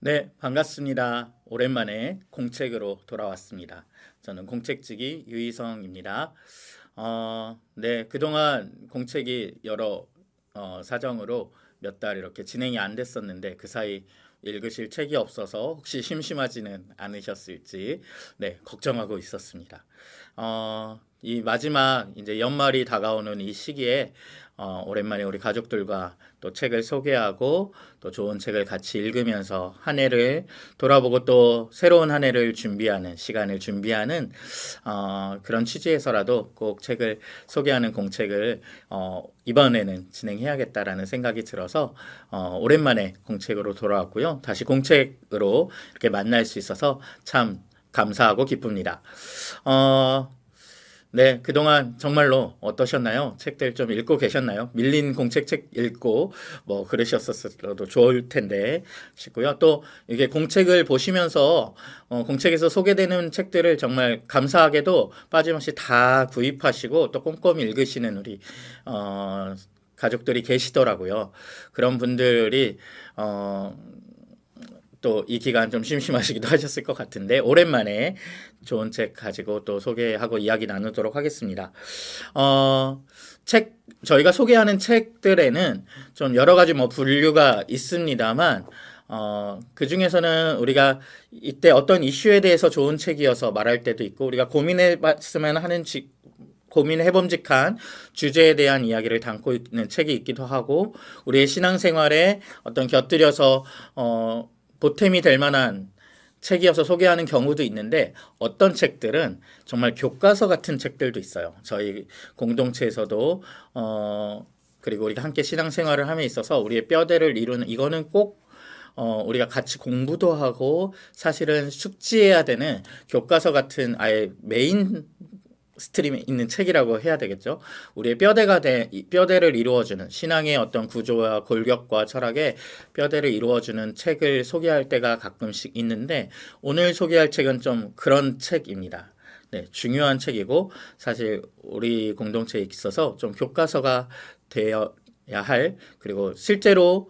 네, 반갑습니다. 오랜만에 공책으로 돌아왔습니다. 저는 공책지기 유희성입니다. 네, 그동안 공책이 여러 사정으로 몇 달 이렇게 진행이 안 됐었는데 그 사이 읽으실 책이 없어서 혹시 심심하지는 않으셨을지 네, 걱정하고 있었습니다. 이 마지막 이제 연말이 다가오는 이 시기에 오랜만에 우리 가족들과 또 책을 소개하고 또 좋은 책을 같이 읽으면서 한 해를 돌아보고 또 새로운 한 해를 준비하는 시간을 준비하는 그런 취지에서라도 꼭 책을 소개하는 공책을 이번에는 진행해야겠다라는 생각이 들어서 오랜만에 공책으로 돌아왔고요. 다시 공책으로 이렇게 만날 수 있어서 참 감사하고 기쁩니다. 네, 그동안 정말로 어떠셨나요? 책들 좀 읽고 계셨나요? 밀린 공책 책 읽고 뭐 그러셨었어도 좋을 텐데 싶고요. 또 이게 공책을 보시면서 공책에서 소개되는 책들을 정말 감사하게도 빠짐없이 다 구입하시고 또 꼼꼼히 읽으시는 우리 가족들이 계시더라고요. 그런 분들이 또 이 기간 좀 심심하시기도 하셨을 것 같은데 오랜만에 좋은 책 가지고 또 소개하고 이야기 나누도록 하겠습니다. 저희가 소개하는 책들에는 좀 여러 가지 뭐 분류가 있습니다만 그 중에서는 우리가 이때 어떤 이슈에 대해서 좋은 책이어서 말할 때도 있고 우리가 고민해봤으면 하는 고민해봄직한 주제에 대한 이야기를 담고 있는 책이 있기도 하고 우리의 신앙생활에 어떤 곁들여서 보탬이 될 만한 책이어서 소개하는 경우도 있는데 어떤 책들은 정말 교과서 같은 책들도 있어요. 저희 공동체에서도 그리고 우리가 함께 신앙생활을 함에 있어서 우리의 뼈대를 이루는 이거는 꼭 우리가 같이 공부도 하고 사실은 숙지해야 되는 교과서 같은 아예 메인 스트림에 있는 책이라고 해야 되겠죠. 우리의 뼈대를 이루어주는 신앙의 어떤 구조와 골격과 철학의 뼈대를 이루어주는 책을 소개할 때가 가끔씩 있는데 오늘 소개할 책은 좀 그런 책입니다. 네, 중요한 책이고 사실 우리 공동체에 있어서 좀 교과서가 되어야 할 그리고 실제로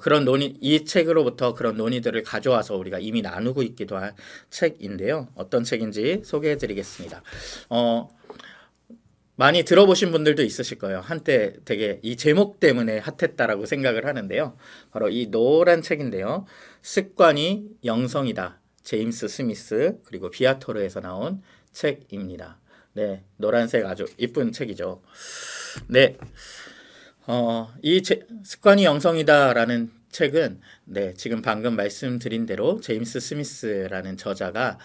그런 이 책으로부터 그런 논의들을 가져와서 우리가 이미 나누고 있기도 한 책인데요. 어떤 책인지 소개해 드리겠습니다. 많이 들어보신 분들도 있으실 거예요. 한때 되게 이 제목 때문에 핫했다라고 생각을 하는데요. 바로 이 노란 책인데요. 습관이 영성이다. 제임스 스미스 그리고 비아토르에서 나온 책입니다. 네, 노란색 아주 이쁜 책이죠. 네. 습관이 영성이다라는 책은 네, 지금 방금 말씀드린 대로 제임스 스미스라는 저자가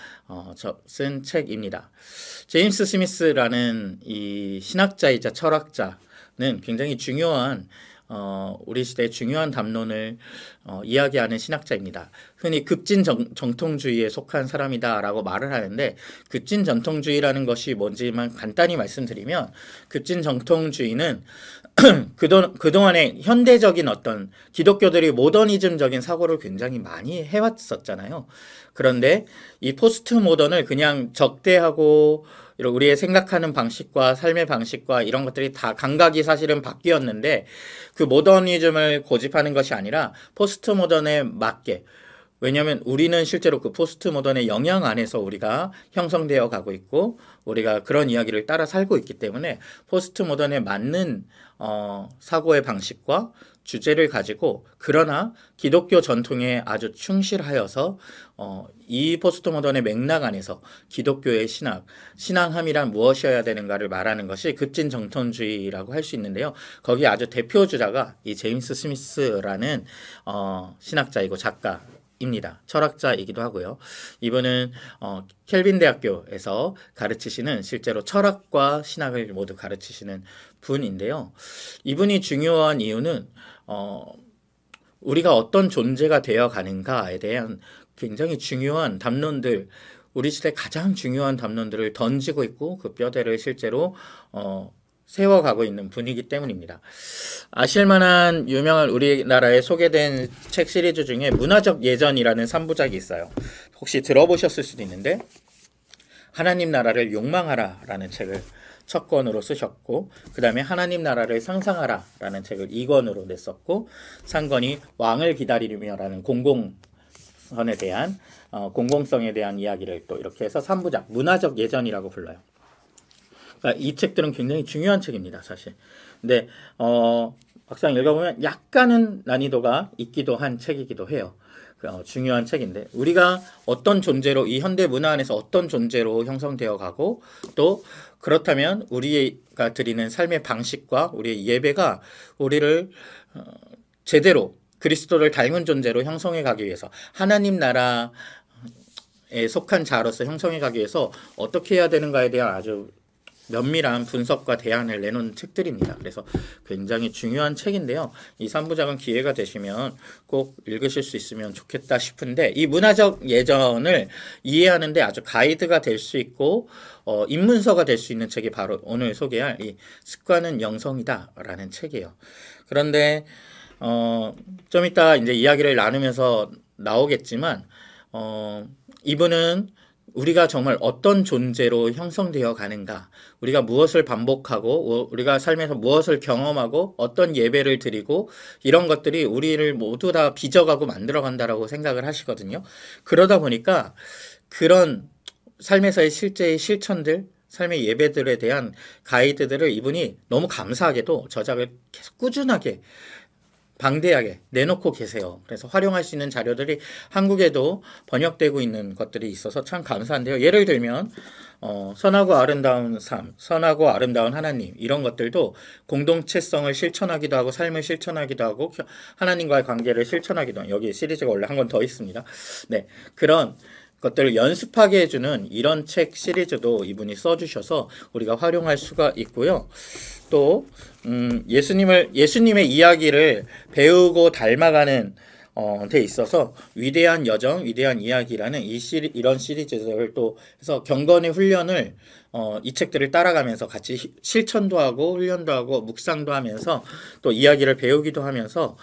쓴 책입니다. 제임스 스미스라는 이 신학자이자 철학자는 굉장히 중요한 우리 시대의 중요한 담론을 이야기하는 신학자입니다. 흔히 급진 정통주의에 속한 사람이다라고 말을 하는데 급진 정통주의라는 것이 뭔지만 간단히 말씀드리면 급진 정통주의는 그동안에 현대적인 어떤 기독교들이 모더니즘적인 사고를 굉장히 많이 해왔었잖아요. 그런데 이 포스트 모던을 그냥 적대하고 우리의 생각하는 방식과 삶의 방식과 이런 것들이 다 감각이 사실은 바뀌었는데 그 모더니즘을 고집하는 것이 아니라 포스트 모던에 맞게 왜냐하면 우리는 실제로 그 포스트 모던의 영향 안에서 우리가 형성되어 가고 있고 우리가 그런 이야기를 따라 살고 있기 때문에 포스트 모던에 맞는 사고의 방식과 주제를 가지고 그러나 기독교 전통에 아주 충실하여서 이 포스트 모던의 맥락 안에서 기독교의 신앙함이란 무엇이어야 되는가를 말하는 것이 급진 정통주의라고 할 수 있는데요. 거기 아주 대표 주자가 이 제임스 스미스라는 신학자이고 작가입니다. 철학자이기도 하고요. 이분은 켈빈 대학교에서 가르치시는 실제로 철학과 신학을 모두 가르치시는 분인데요. 이분이 중요한 이유는 우리가 어떤 존재가 되어 가는가에 대한 굉장히 중요한 담론들 우리 시대 가장 중요한 담론들을 던지고 있고 그 뼈대를 실제로 세워가고 있는 분이기 때문입니다. 아실만한 유명한 우리나라에 소개된 책 시리즈 중에 문화적 예전이라는 3부작이 있어요. 혹시 들어보셨을 수도 있는데 하나님 나라를 욕망하라라는 책을 첫 권으로 쓰셨고 그 다음에 하나님 나라를 상상하라라는 책을 2권으로 냈었고 3권이 왕을 기다리며라는 공공 공공선에 대한 공공성에 대한 이야기를 또 이렇게 해서 3부작 문화적 예전이라고 불러요. 그러니까 이 책들은 굉장히 중요한 책입니다, 사실. 근데 막상 읽어보면 약간은 난이도가 있기도 한 책이기도 해요. 중요한 책인데 우리가 어떤 존재로 이 현대 문화 안에서 어떤 존재로 형성되어 가고 또 그렇다면 우리가 드리는 삶의 방식과 우리의 예배가 우리를 제대로 그리스도를 닮은 존재로 형성해 가기 위해서 하나님 나라에 속한 자로서 형성해 가기 위해서 어떻게 해야 되는가에 대한 아주 면밀한 분석과 대안을 내놓은 책들입니다. 그래서 굉장히 중요한 책인데요. 이 3부작은 기회가 되시면 꼭 읽으실 수 있으면 좋겠다 싶은데 이 문화적 예전을 이해하는데 아주 가이드가 될 수 있고 입문서가 될 수 있는 책이 바로 오늘 소개할 이 습관은 영성이다라는 책이에요. 그런데 좀 이따 이제 이야기를 나누면서 나오겠지만 이분은 우리가 정말 어떤 존재로 형성되어 가는가, 우리가 무엇을 반복하고 우리가 삶에서 무엇을 경험하고 어떤 예배를 드리고 이런 것들이 우리를 모두 다 빚어가고 만들어간다라고 생각을 하시거든요. 그러다 보니까 그런 삶에서의 실제의 실천들, 삶의 예배들에 대한 가이드들을 이분이 너무 감사하게도 저작을 계속 꾸준하게 방대하게 내놓고 계세요. 그래서 활용할 수 있는 자료들이 한국에도 번역되고 있는 것들이 있어서 참 감사한데요. 예를 들면 선하고 아름다운 삶, 선하고 아름다운 하나님 이런 것들도 공동체성을 실천하기도 하고 삶을 실천하기도 하고 하나님과의 관계를 실천하기도 하고 여기 시리즈가 원래 한 권 더 있습니다. 네, 그런 것들을 연습하게 해주는 이런 책 시리즈도 이분이 써주셔서 우리가 활용할 수가 있고요. 또 예수님의 이야기를 배우고 닮아가는 데 있어서 위대한 여정, 위대한 이야기라는 이런 시리즈를 또 해서 경건의 훈련을 이 책들을 따라가면서 같이 실천도 하고 훈련도 하고 묵상도 하면서 또 이야기를 배우기도 하면서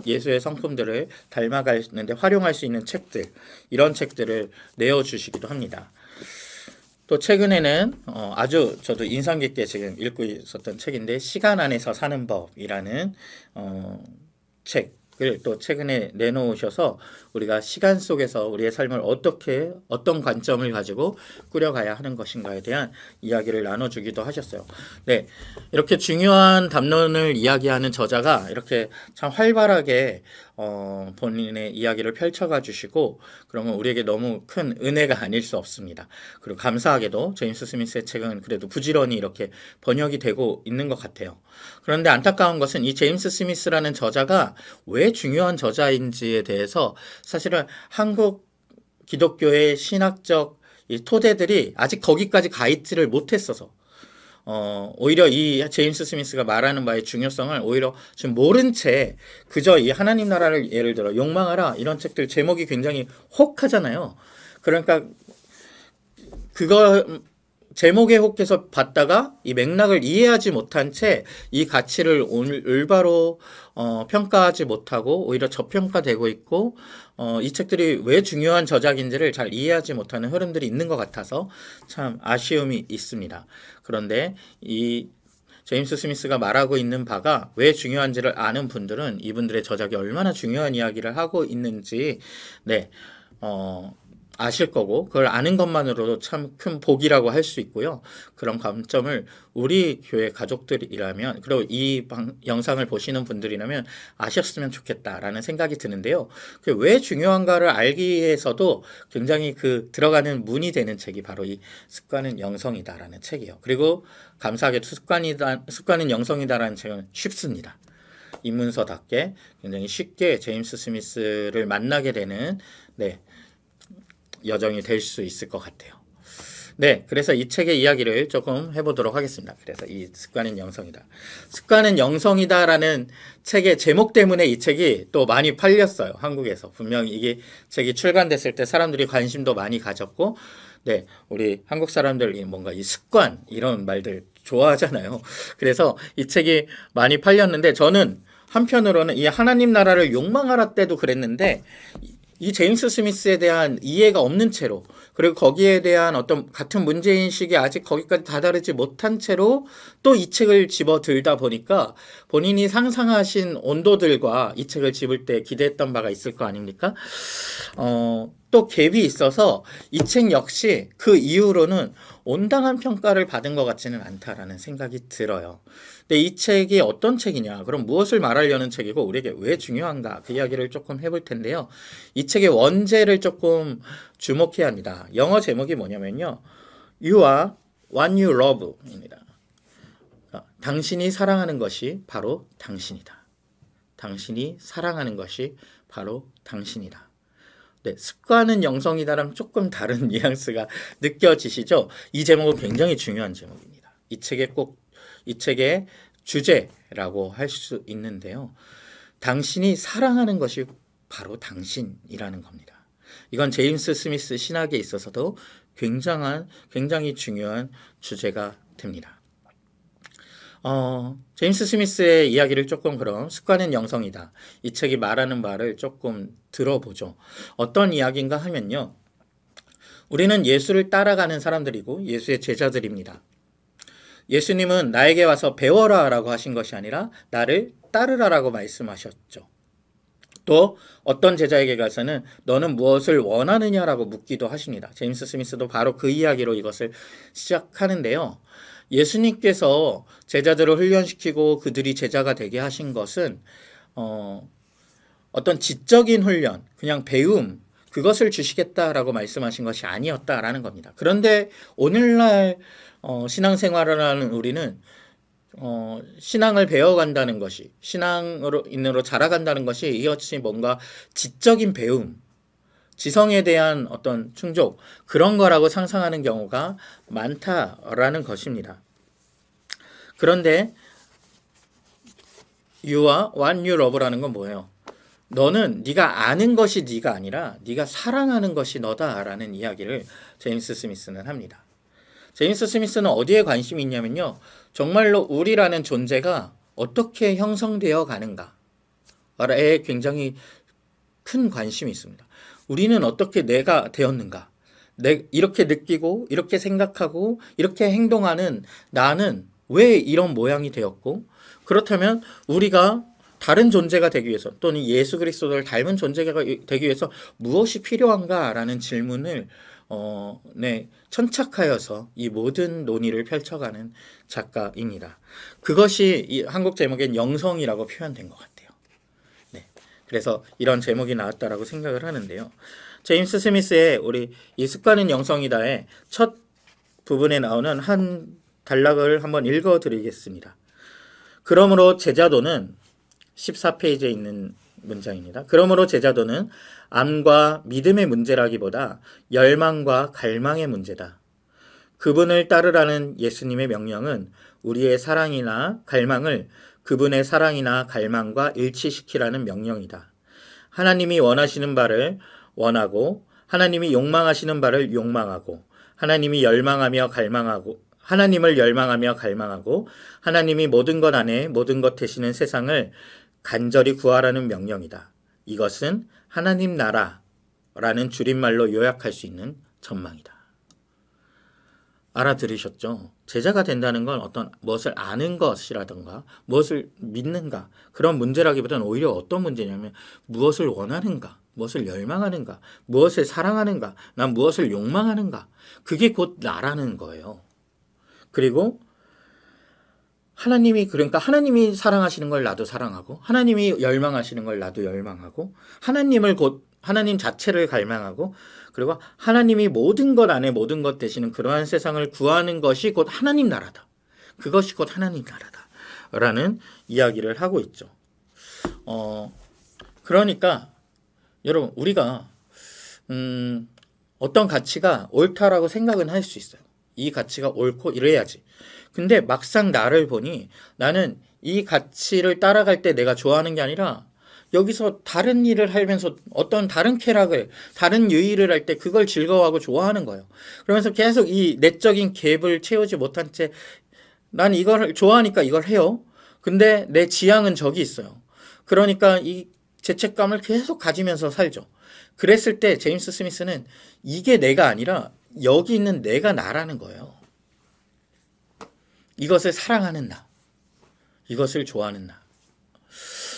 예수의 성품들을 닮아가는데 활용할 수 있는 책들 이런 책들을 내어주시기도 합니다. 또 최근에는 아주 저도 인상 깊게 지금 읽고 있었던 책인데 시간 안에서 사는 법이라는 책을 또 최근에 내놓으셔서 우리가 시간 속에서 우리의 삶을 어떤 관점을 가지고 꾸려가야 하는 것인가에 대한 이야기를 나눠주기도 하셨어요. 네, 이렇게 중요한 담론을 이야기하는 저자가 이렇게 참 활발하게 본인의 이야기를 펼쳐가 주시고 그러면 우리에게 너무 큰 은혜가 아닐 수 없습니다. 그리고 감사하게도 제임스 스미스의 책은 그래도 부지런히 이렇게 번역이 되고 있는 것 같아요. 그런데 안타까운 것은 이 제임스 스미스라는 저자가 왜 중요한 저자인지에 대해서 사실은 한국 기독교의 신학적 이 토대들이 아직 거기까지 가 있지를 못했어서 오히려 이 제임스 스미스가 말하는 바의 중요성을 오히려 지금 모른 채 그저 이 하나님 나라를 예를 들어 욕망하라 이런 책들 제목이 굉장히 혹하잖아요. 그러니까 그거 제목에 혹해서 봤다가 이 맥락을 이해하지 못한 채 이 가치를 올바로 평가하지 못하고 오히려 저평가되고 있고 이 책들이 왜 중요한 저작인지를 잘 이해하지 못하는 흐름들이 있는 것 같아서 참 아쉬움이 있습니다. 그런데 이 제임스 스미스가 말하고 있는 바가 왜 중요한지를 아는 분들은 이분들의 저작이 얼마나 중요한 이야기를 하고 있는지 아실 거고 그걸 아는 것만으로도 참 큰 복이라고 할 수 있고요. 그런 관점을 우리 교회 가족들이라면 그리고 이 영상을 보시는 분들이라면 아셨으면 좋겠다라는 생각이 드는데요. 그게 왜 중요한가를 알기 위해서도 굉장히 그 들어가는 문이 되는 책이 바로 이 습관은 영성이다라는 책이에요. 그리고 감사하게도 습관은 영성이다라는 책은 쉽습니다. 입문서답게 굉장히 쉽게 제임스 스미스를 만나게 되는 여정이 될 수 있을 것 같아요. 네, 그래서 이 책의 이야기를 조금 해보도록 하겠습니다. 그래서 이 습관은 영성이다. 습관은 영성이다라는 책의 제목 때문에 이 책이 또 많이 팔렸어요. 한국에서. 분명히 이게 책이 출간됐을 때 사람들이 관심도 많이 가졌고, 우리 한국 사람들이 뭔가 이 습관, 이런 말들 좋아하잖아요. 그래서 이 책이 많이 팔렸는데 저는 한편으로는 이 하나님 나라를 욕망하라 때도 그랬는데 이 제임스 스미스에 대한 이해가 없는 채로 그리고 거기에 대한 어떤 같은 문제인식이 아직 거기까지 다다르지 못한 채로 또 이 책을 집어들다 보니까 본인이 상상하신 온도들과 이 책을 집을 때 기대했던 바가 있을 거 아닙니까? 또 갭이 있어서 이 책 역시 그 이후로는 온당한 평가를 받은 것 같지는 않다라는 생각이 들어요. 근데 이 책이 어떤 책이냐, 그럼 무엇을 말하려는 책이고 우리에게 왜 중요한가, 그 이야기를 조금 해볼 텐데요. 이 책의 원제를 조금 주목해야 합니다. 영어 제목이 뭐냐면요, You are what you love 입니다. 당신이 사랑하는 것이 바로 당신이다. 당신이 사랑하는 것이 바로 당신이다. 네, 습관은 영성이다랑 조금 다른 뉘앙스가 느껴지시죠? 이 제목은 굉장히 중요한 제목입니다. 이 책의 주제라고 할 수 있는데요. 당신이 사랑하는 것이 바로 당신이라는 겁니다. 이건 제임스 스미스 신학에 있어서도 굉장히 중요한 주제가 됩니다. 제임스 스미스의 이야기를 조금 그럼 습관은 영성이다, 이 책이 말하는 바를 조금 들어보죠. 어떤 이야기인가 하면요. 우리는 예수를 따라가는 사람들이고 예수의 제자들입니다. 예수님은 나에게 와서 배워라 라고 하신 것이 아니라 나를 따르라 라고 말씀하셨죠. 또 어떤 제자에게 가서는 너는 무엇을 원하느냐라고 묻기도 하십니다. 제임스 스미스도 바로 그 이야기로 이것을 시작하는데요. 예수님께서 제자들을 훈련시키고 그들이 제자가 되게 하신 것은 어떤 지적인 훈련, 그냥 배움, 그것을 주시겠다라고 말씀하신 것이 아니었다라는 겁니다. 그런데 오늘날 신앙생활을 하는 우리는 신앙을 배워간다는 것이, 신앙으로 자라간다는 것이 이것이 뭔가 지적인 배움, 지성에 대한 어떤 충족, 그런 거라고 상상하는 경우가 많다라는 것입니다. 그런데 You are what you love라는 건 뭐예요? 너는 네가 아는 것이 네가 아니라 네가 사랑하는 것이 너다라는 이야기를 제임스 스미스는 합니다. 제임스 스미스는 어디에 관심이 있냐면요, 정말로 우리라는 존재가 어떻게 형성되어 가는가에 굉장히 큰 관심이 있습니다. 우리는 어떻게 내가 되었는가, 이렇게 느끼고 이렇게 생각하고 이렇게 행동하는 나는 왜 이런 모양이 되었고, 그렇다면 우리가 다른 존재가 되기 위해서 또는 예수 그리스도를 닮은 존재가 되기 위해서 무엇이 필요한가라는 질문을 천착하여서 이 모든 논의를 펼쳐가는 작가입니다. 그것이 이 한국 제목엔 영성이라고 표현된 것 같아요. 네, 그래서 이런 제목이 나왔다라고 생각을 하는데요. 제임스 스미스의 우리 이 습관은 영성이다의 첫 부분에 나오는 한 단락을 한번 읽어드리겠습니다. 그러므로 제자도는 14페이지에 있는 문장입니다. 그러므로 제자도는 암과 믿음의 문제라기보다 열망과 갈망의 문제다. 그분을 따르라는 예수님의 명령은 우리의 사랑이나 갈망을 그분의 사랑이나 갈망과 일치시키라는 명령이다. 하나님이 원하시는 바를 원하고 하나님이 욕망하시는 바를 욕망하고 하나님을 열망하며 갈망하고 하나님이 모든 것 안에 모든 것 되시는 세상을 간절히 구하라는 명령이다. 이것은 하나님 나라라는 줄임말로 요약할 수 있는 전망이다. 알아들으셨죠? 제자가 된다는 건 어떤 무엇을 아는 것이라든가 무엇을 믿는가, 그런 문제라기보다는 오히려 어떤 문제냐면 무엇을 원하는가, 무엇을 열망하는가, 무엇을 사랑하는가, 난 무엇을 욕망하는가, 그게 곧 나라는 거예요. 그리고 그러니까 하나님이 사랑하시는 걸 나도 사랑하고 하나님이 열망하시는 걸 나도 열망하고 하나님 자체를 갈망하고, 그리고 하나님이 모든 것 안에 모든 것 되시는 그러한 세상을 구하는 것이 곧 하나님 나라다. 그것이 곧 하나님 나라다 라는 이야기를 하고 있죠. 그러니까 여러분, 우리가 어떤 가치가 옳다라고 생각은 할 수 있어요. 이 가치가 옳고 이래야지. 근데 막상 나를 보니 나는 이 가치를 따라갈 때 내가 좋아하는 게 아니라 여기서 다른 일을 하면서 어떤 다른 쾌락을, 다른 유의를 할 때 그걸 즐거워하고 좋아하는 거예요. 그러면서 계속 이 내적인 갭을 채우지 못한 채 난 이걸 좋아하니까 이걸 해요. 근데 내 지향은 저기 있어요. 그러니까 이 죄책감을 계속 가지면서 살죠. 그랬을 때 제임스 스미스는 이게 내가 아니라 여기 있는 내가 나라는 거예요. 이것을 사랑하는 나. 이것을 좋아하는 나.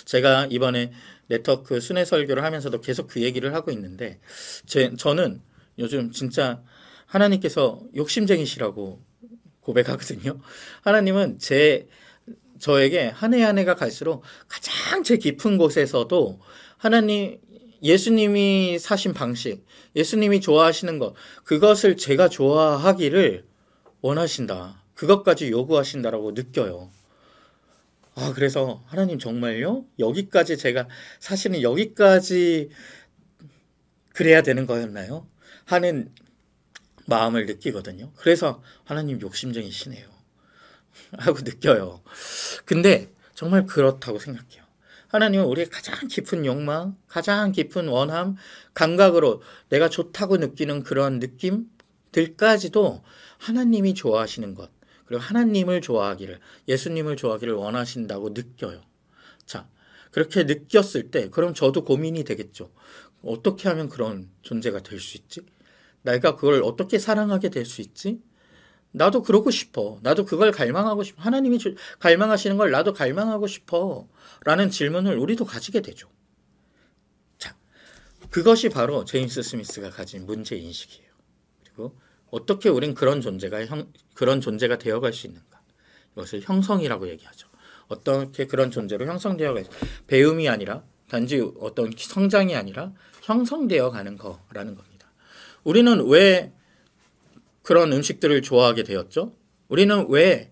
제가 이번에 네트워크 순회 설교를 하면서도 계속 그 얘기를 하고 있는데 저는 요즘 진짜 하나님께서 욕심쟁이시라고 고백하거든요. 하나님은 저에게 한 해 한 해가 갈수록 가장 제 깊은 곳에서도 예수님이 사신 방식, 예수님이 좋아하시는 것, 그것을 제가 좋아하기를 원하신다. 그것까지 요구하신다라고 느껴요. 그래서 하나님 정말요? 여기까지 사실은 여기까지 그래야 되는 거였나요? 하는 마음을 느끼거든요. 그래서 하나님 욕심쟁이시네요. 하고 느껴요. 근데 정말 그렇다고 생각해요. 하나님은 우리의 가장 깊은 욕망, 가장 깊은 원함, 감각으로 내가 좋다고 느끼는 그런 느낌들까지도 하나님이 좋아하시는 것, 그리고 하나님을 좋아하기를, 예수님을 좋아하기를 원하신다고 느껴요. 자, 그렇게 느꼈을 때 그럼 저도 고민이 되겠죠. 어떻게 하면 그런 존재가 될 수 있지? 내가 그걸 어떻게 사랑하게 될 수 있지? 나도 그러고 싶어. 나도 그걸 갈망하고 싶어. 하나님이 갈망하시는 걸 나도 갈망하고 싶어. 라는 질문을 우리도 가지게 되죠. 자, 그것이 바로 제임스 스미스가 가진 문제인식이에요. 그리고 어떻게 우린 그런 존재가 되어갈 수 있는가. 이것을 형성이라고 얘기하죠. 어떻게 그런 존재로 형성되어갈 수 있는가. 배움이 아니라 단지 어떤 성장이 아니라 형성되어 가는 거라는 겁니다. 우리는 왜 그런 음식들을 좋아하게 되었죠? 우리는 왜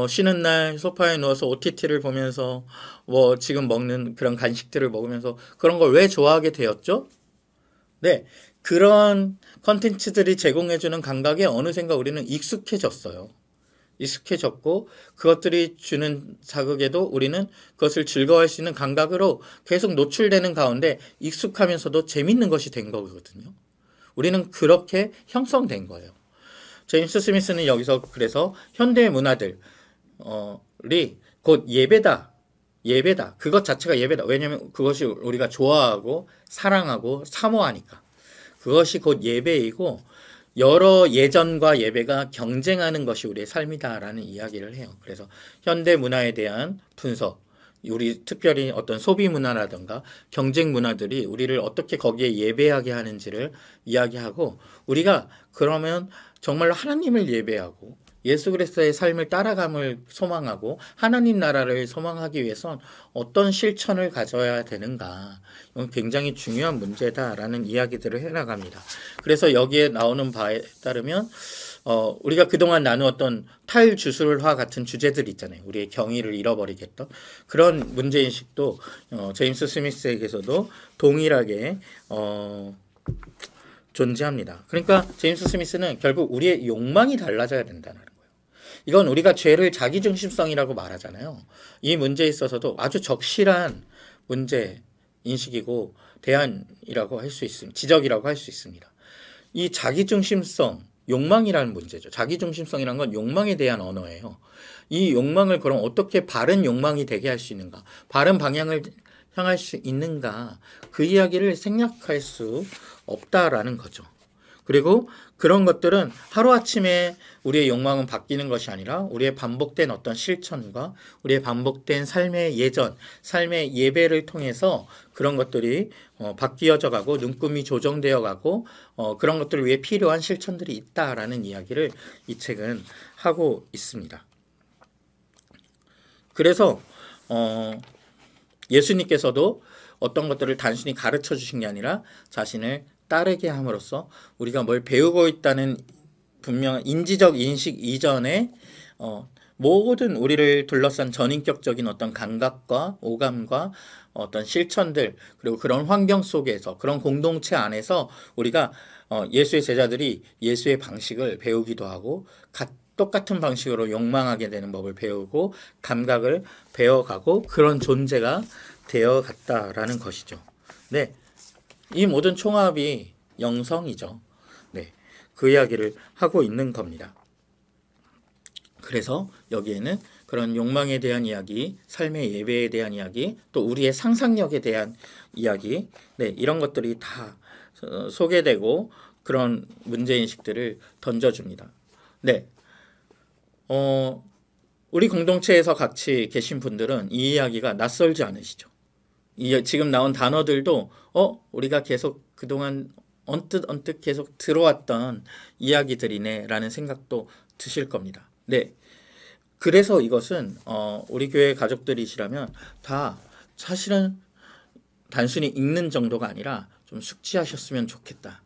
쉬는 날 소파에 누워서 OTT를 보면서 지금 먹는 그런 간식들을 먹으면서 그런 걸 왜 좋아하게 되었죠? 네, 그런 컨텐츠들이 제공해주는 감각에 어느샌가 우리는 익숙해졌어요. 익숙해졌고 그것들이 주는 자극에도 우리는 그것을 즐거워할 수 있는 감각으로 계속 노출되는 가운데 익숙하면서도 재밌는 것이 된 거거든요. 우리는 그렇게 형성된 거예요. 제임스 스미스는 여기서 그래서 현대 문화들이 곧 예배다. 그것 자체가 예배다. 왜냐하면 그것이 우리가 좋아하고 사랑하고 사모하니까. 그것이 곧 예배이고 여러 예전과 예배가 경쟁하는 것이 우리의 삶이다라는 이야기를 해요. 그래서 현대 문화에 대한 분석, 우리 특별히 어떤 소비 문화라든가 경쟁 문화들이 우리를 어떻게 거기에 예배하게 하는지를 이야기하고 우리가 그러면 정말로 하나님을 예배하고 예수 그리스도의 삶을 따라감을 소망하고 하나님 나라를 소망하기 위해선 어떤 실천을 가져야 되는가. 이건 굉장히 중요한 문제다라는 이야기들을 해나갑니다. 그래서 여기에 나오는 바에 따르면 우리가 그동안 나누었던 탈주술화 같은 주제들 있잖아요. 우리의 경의를 잃어버리겠던 그런 문제인식도 제임스 스미스에게서도 동일하게 존재합니다. 그러니까 제임스 스미스는 결국 우리의 욕망이 달라져야 된다는 거예요. 이건 우리가 죄를 자기중심성이라고 말하잖아요. 이 문제에 있어서도 아주 적실한 문제 인식이고 대안이라고 할 수 있습니다. 지적이라고 할 수 있습니다. 이 자기중심성, 욕망이라는 문제죠. 자기중심성이라는 건 욕망에 대한 언어예요. 이 욕망을 그럼 어떻게 바른 욕망이 되게 할 수 있는가? 바른 방향을 향할 수 있는가? 그 이야기를 생략할 수 없다라는 거죠. 그리고 그런 것들은 하루아침에 우리의 욕망은 바뀌는 것이 아니라 우리의 반복된 어떤 실천과 우리의 반복된 삶의 예전, 삶의 예배를 통해서 그런 것들이 바뀌어져 가고 눈금이 조정되어 가고 그런 것들을 위해 필요한 실천들이 있다라는 이야기를 이 책은 하고 있습니다. 그래서 예수님께서도 어떤 것들을 단순히 가르쳐 주신 게 아니라 자신을 따르게 함으로써 우리가 뭘 배우고 있다는 분명한 인지적 인식 이전에 모든 우리를 둘러싼 전인격적인 어떤 감각과 오감과 어떤 실천들 그리고 그런 환경 속에서 그런 공동체 안에서 우리가 예수의 제자들이 예수의 방식을 배우기도 하고 똑같은 방식으로 욕망하게 되는 법을 배우고 감각을 배워가고 그런 존재가 되어갔다라는 것이죠. 네, 이 모든 총합이 영성이죠. 네, 그 이야기를 하고 있는 겁니다. 그래서 여기에는 그런 욕망에 대한 이야기, 삶의 예배에 대한 이야기, 또 우리의 상상력에 대한 이야기, 네, 이런 것들이 다 소개되고 그런 문제인식들을 던져줍니다. 네, 우리 공동체에서 같이 계신 분들은 이 이야기가 낯설지 않으시죠? 지금 나온 단어들도 우리가 계속 그동안 언뜻 계속 들어왔던 이야기들이네라는 생각도 드실 겁니다. 네. 그래서 이것은 우리 교회 가족들이시라면 다 사실은 단순히 읽는 정도가 아니라 좀 숙지하셨으면 좋겠다.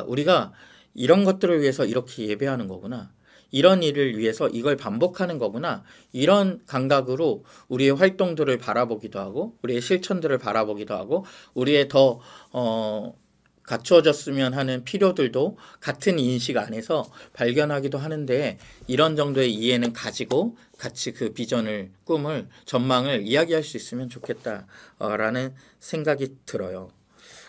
우리가 이런 것들을 위해서 이렇게 예배하는 거구나. 이런 일을 위해서 이걸 반복하는 거구나. 이런 감각으로 우리의 활동들을 바라보기도 하고 우리의 실천들을 바라보기도 하고 우리의 더 갖추어졌으면 하는 필요들도 같은 인식 안에서 발견하기도 하는데 이런 정도의 이해는 가지고 같이 그 비전을, 꿈을, 전망을 이야기할 수 있으면 좋겠다라는 생각이 들어요.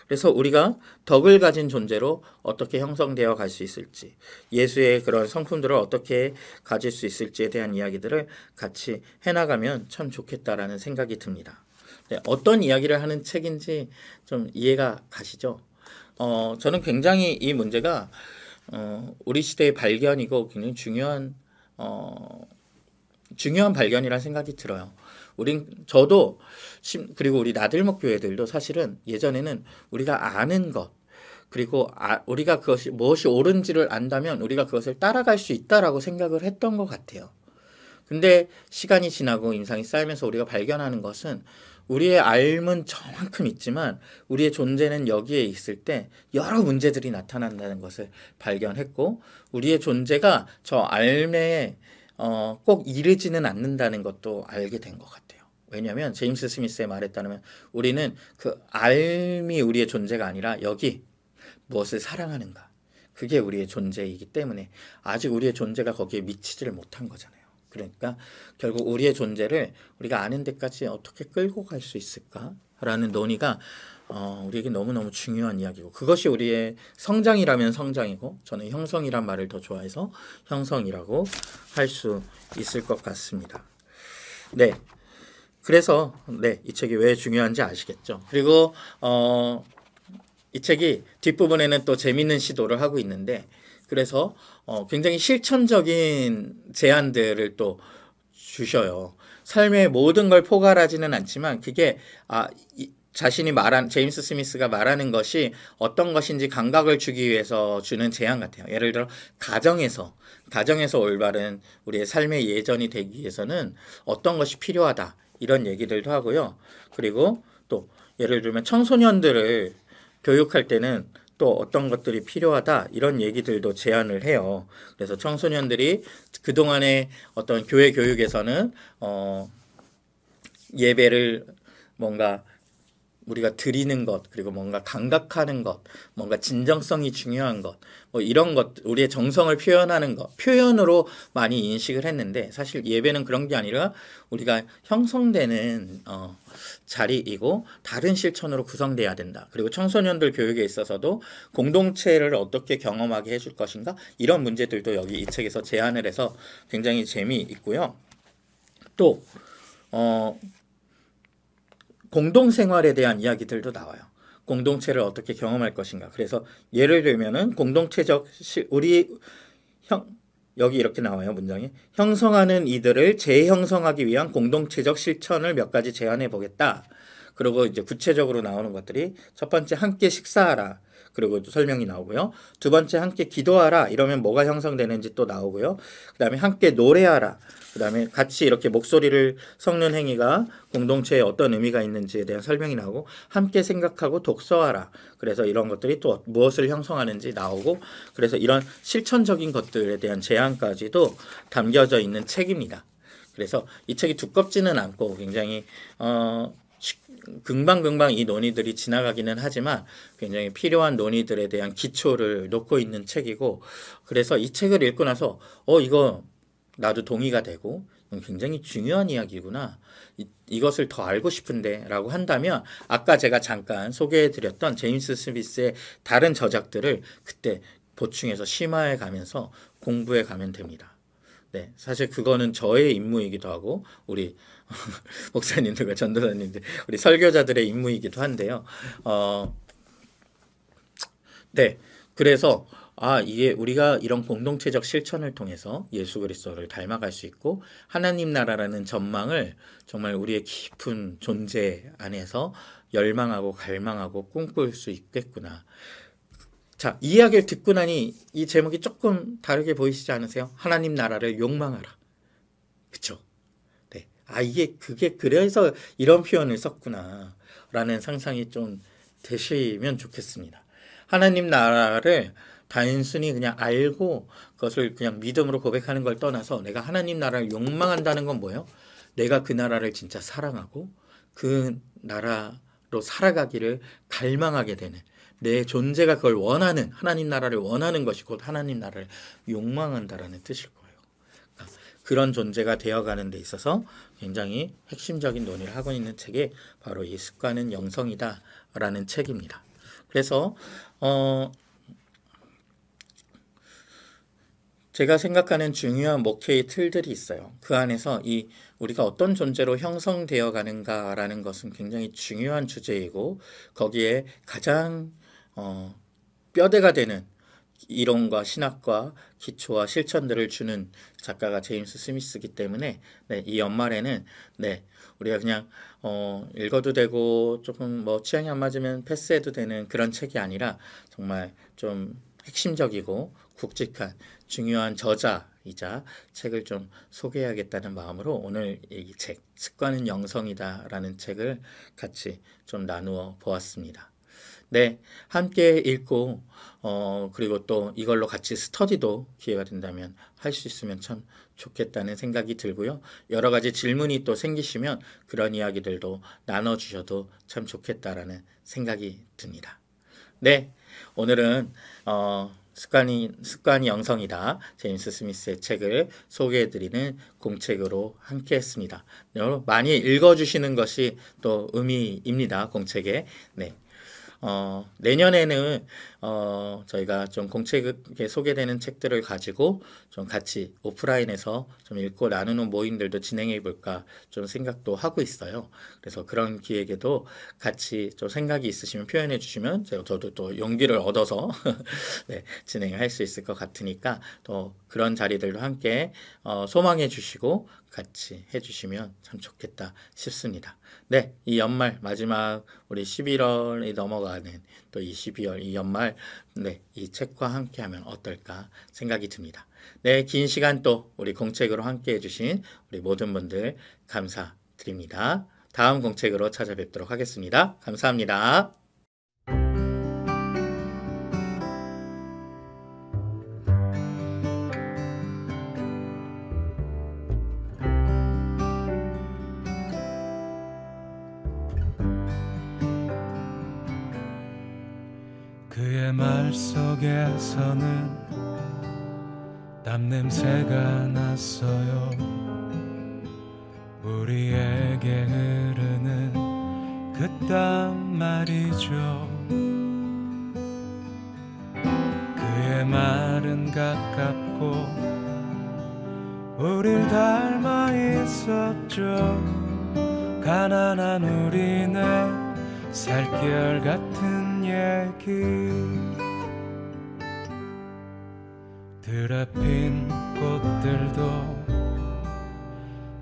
그래서 우리가 덕을 가진 존재로 어떻게 형성되어 갈 수 있을지, 예수의 그런 성품들을 어떻게 가질 수 있을지에 대한 이야기들을 같이 해나가면 참 좋겠다라는 생각이 듭니다. 네, 어떤 이야기를 하는 책인지 좀 이해가 가시죠? 저는 굉장히 이 문제가 우리 시대의 발견이고 굉장히 중요한 발견이라는 생각이 들어요. 저도 그리고 우리 나들목 교회들도 사실은 예전에는 우리가 아는 것 그리고 우리가 무엇이 옳은지를 안다면 우리가 그것을 따라갈 수 있다라고 생각을 했던 것 같아요. 근데 시간이 지나고 임상이 쌓이면서 우리가 발견하는 것은 우리의 알은 저만큼 있지만 우리의 존재는 여기에 있을 때 여러 문제들이 나타난다는 것을 발견했고 우리의 존재가 저 알에 꼭 이르지는 않는다는 것도 알게 된 것 같아요. 왜냐하면 제임스 스미스의 말에 따르면 우리는 그 알미 우리의 존재가 아니라 여기 무엇을 사랑하는가 그게 우리의 존재이기 때문에 아직 우리의 존재가 거기에 미치지를 못한 거잖아요. 그러니까 결국 우리의 존재를 우리가 아는 데까지 어떻게 끌고 갈 수 있을까라는 논의가 우리에게 너무너무 중요한 이야기고 그것이 우리의 성장이라면 성장이고 저는 형성이란 말을 더 좋아해서 형성이라고 할 수 있을 것 같습니다. 네. 그래서 이 책이 왜 중요한지 아시겠죠? 그리고 이 책이 뒷부분에는 또 재밌는 시도를 하고 있는데 그래서 굉장히 실천적인 제안들을 또 주셔요. 삶의 모든 걸 포괄하지는 않지만 그게 자신이 제임스 스미스가 말하는 것이 어떤 것인지 감각을 주기 위해서 주는 제안 같아요. 예를 들어 가정에서 올바른 우리의 삶의 예전이 되기 위해서는 어떤 것이 필요하다. 이런 얘기들도 하고요. 그리고 또 예를 들면 청소년들을 교육할 때는 또 어떤 것들이 필요하다 이런 얘기들도 제안을 해요. 그래서 청소년들이 그동안의 어떤 교회 교육에서는 예배를 뭔가 우리가 드리는 것 그리고 뭔가 감각하는 것 뭔가 진정성이 중요한 것 뭐 이런 것 우리의 정성을 표현하는 것 표현으로 많이 인식을 했는데 사실 예배는 그런 게 아니라 우리가 형성되는 자리이고 다른 실천으로 구성돼야 된다. 그리고 청소년들 교육에 있어서도 공동체를 어떻게 경험하게 해줄 것인가 이런 문제들도 여기 이 책에서 제안을 해서 굉장히 재미있고요. 또 공동생활에 대한 이야기들도 나와요. 공동체를 어떻게 경험할 것인가. 그래서 예를 들면은 공동체적 여기 이렇게 나와요. 문장이 형성하는 이들을 재형성하기 위한 공동체적 실천을 몇 가지 제안해 보겠다. 그리고 이제 구체적으로 나오는 것들이 첫 번째 함께 식사하라. 그리고 설명이 나오고요. 두 번째 함께 기도하라. 이러면 뭐가 형성되는지 또 나오고요. 그 다음에 함께 노래하라. 그 다음에 같이 이렇게 목소리를 섞는 행위가 공동체에 어떤 의미가 있는지에 대한 설명이 나오고 함께 생각하고 독서하라. 그래서 이런 것들이 또 무엇을 형성하는지 나오고 그래서 이런 실천적인 것들에 대한 제안까지도 담겨져 있는 책입니다. 그래서 이 책이 두껍지는 않고 굉장히 금방금방 이 논의들이 지나가기는 하지만 굉장히 필요한 논의들에 대한 기초를 놓고 있는 책이고 그래서 이 책을 읽고 나서 이거 나도 동의가 되고 굉장히 중요한 이야기구나. 이것을 더 알고 싶은데 라고 한다면 아까 제가 잠깐 소개해드렸던 제임스 스미스의 다른 저작들을 그때 보충해서 심화해 가면서 공부해 가면 됩니다. 네, 사실 그거는 저의 임무이기도 하고 우리 목사님들과 전도사님들 우리 설교자들의 임무이기도 한데요. 네, 그래서 이게 우리가 이런 공동체적 실천을 통해서 예수 그리스도를 닮아갈 수 있고 하나님 나라라는 전망을 정말 우리의 깊은 존재 안에서 열망하고 갈망하고 꿈꿀 수 있겠구나. 자, 이 이야기를 듣고 나니 이 제목이 조금 다르게 보이시지 않으세요? 하나님 나라를 욕망하라. 그쵸? 네. 그게 그래서 이런 표현을 썼구나. 라는 상상이 좀 되시면 좋겠습니다. 하나님 나라를 단순히 그냥 알고 그것을 그냥 믿음으로 고백하는 걸 떠나서 내가 하나님 나라를 욕망한다는 건 뭐예요? 내가 그 나라를 진짜 사랑하고 그 나라로 살아가기를 갈망하게 되는 내 존재가 그걸 원하는 하나님 나라를 원하는 것이 곧 하나님 나라를 욕망한다라는 뜻일 거예요. 그러니까 그런 존재가 되어가는 데 있어서 굉장히 핵심적인 논의를 하고 있는 책이 바로 이 습관은 영성이다 라는 책입니다. 그래서 제가 생각하는 중요한 목회의 틀들이 있어요. 그 안에서 우리가 어떤 존재로 형성되어 가는가라는 것은 굉장히 중요한 주제이고 거기에 가장 뼈대가 되는 이론과 신학과 기초와 실천들을 주는 작가가 제임스 스미스이기 때문에 이 연말에는 우리가 그냥 읽어도 되고 조금 취향이 안 맞으면 패스해도 되는 그런 책이 아니라 정말 좀 핵심적이고 굵직한 중요한 저자이자 책을 좀 소개해야겠다는 마음으로 오늘 이 책 습관은 영성이다라는 책을 같이 좀 나누어 보았습니다. 함께 읽고 그리고 또 이걸로 같이 스터디도 기회가 된다면 할 수 있으면 참 좋겠다는 생각이 들고요. 여러 가지 질문이 또 생기시면 그런 이야기들도 나눠주셔도 참 좋겠다라는 생각이 듭니다. 오늘은 습관이 영성이다. 제임스 스미스의 책을 소개해드리는 공책으로 함께 했습니다. 많이 읽어주시는 것이 또 의미입니다. 공책에. 내년에는 저희가 좀 공책에 소개되는 책들을 가지고 좀 같이 오프라인에서 좀 읽고 나누는 모임들도 진행해 볼까 좀 생각도 하고 있어요. 그래서 그런 기획에도 같이 좀 생각이 있으시면 표현해 주시면 저도 또 용기를 얻어서 진행할 수 있을 것 같으니까 또 그런 자리들도 함께 소망해 주시고 같이 해주시면 참 좋겠다 싶습니다. 이 연말 마지막 우리 11월이 넘어가는 또 이 12월 이 연말 이 책과 함께하면 어떨까 생각이 듭니다. 긴 시간 또 우리 공책으로 함께 해주신 우리 모든 분들 감사드립니다. 다음 공책으로 찾아뵙도록 하겠습니다. 감사합니다. 그의 말 속에서는 땀 냄새가 났어요. 우리에게 흐르는 그 땀 말이죠. 그의 말은 가깝고 우릴 닮아 있었죠. 가난한 우리네 살결 같은 얘기 들에 핀 꽃들도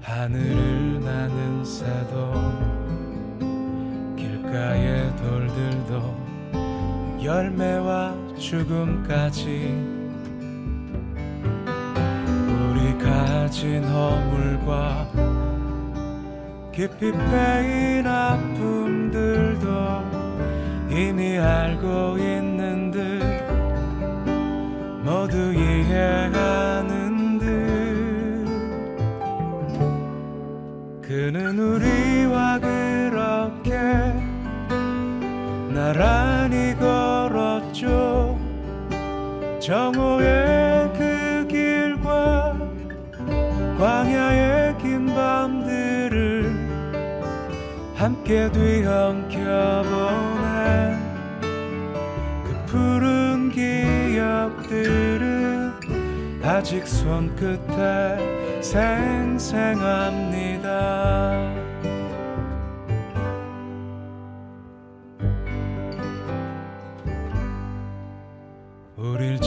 하늘을 나는 새도 길가의 돌들도 열매와 죽음까지 우리 가진 허물과 깊이 패인 아픔들도 이미 알고 있는 듯 모두 이해하는 듯 그는 우리와 그렇게 나란히 걸었죠. 정오의 그 길과 광야의 긴 밤들을 함께 뒤엉켜보네. 그 푸른 기억들은 아직 손끝에 생생합니다. 우릴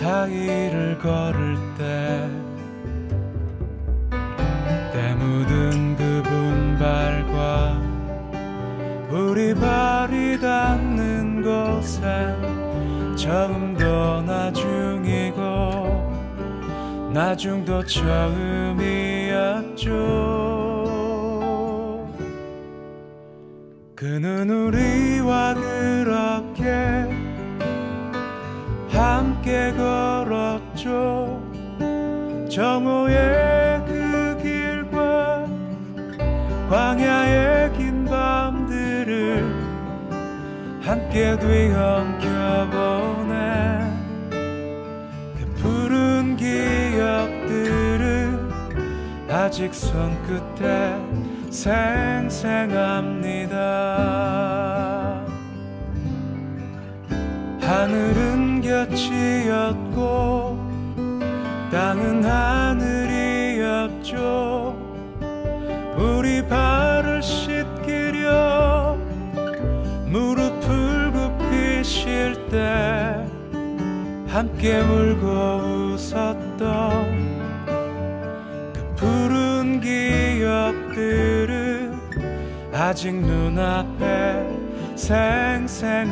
사이를 걸을 때 묻은 그 분발과 우리 발이 닿는 곳엔 처음도 나중이고 나중도 처음이었죠. 그는 우리와 그렇게 함께 걸었죠. 정오의 그 길과 광야의 긴 밤들을 함께 뒤엉켜보네. 그 푸른 기억들은 아직 손끝에 생생합니다. 하늘은 곁이었고 땅은 하늘이었죠. 우리 발을 씻기려 무릎을 굽히 쉴 때 함께 울고 웃었던 그 푸른 기억들은 아직 눈앞에 생생합니다.